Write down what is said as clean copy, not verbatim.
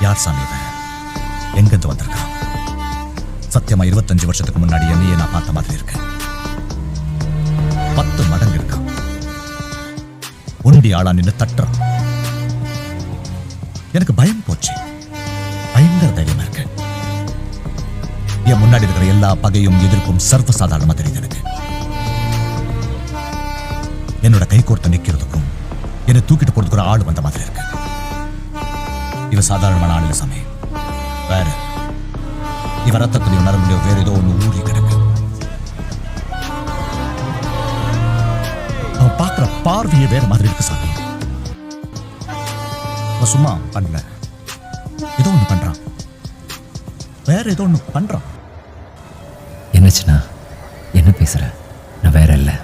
யார் சாமி இவன்? எங்கிருந்து வந்திருக்கான்? சத்தியமா 25 வருஷத்துக்கு முன்னாடி என்னையே நான் பார்த்த மாதிரி இருக்கு. 10 மடங்கு இருக்கான். ஒண்டி ஆளா நின்று தட்டுறான். எனக்கு பயம் போச்சு. பயங்கர தைரியமா இருக்கு. என் முன்னாடி இருக்கிற எல்லா பகையும் எதிர்ப்பும் சர்வசாதாரணமா தெரியுது எனக்கு. என்னோட கை கோர்த்து நிக்கிறதுக்கும் என்னை தூக்கிட்டு போறதுக்கு ஒரு ஆள் வந்த மாதிரி இருக்கு. இவ சாதாரணமான ஆள் இல்ல சாமி. வேற இவ ரத்தத்திலையும் நரம்புலையோ வேற ஏதோ ஒண்ணு ஊறி கிடக்கு. அவன் பார்க்கிற பார்வையே வேற மாதிரி இருக்கு சாமி. அவன் சும்மா பண்ணல, ஏதோ ஒண்ணு பண்றான். வேற ஏதோ ஒண்ணு பண்றான். என்னச்சுன்னா என்ன பேசுற? நான் வேற இல்லை.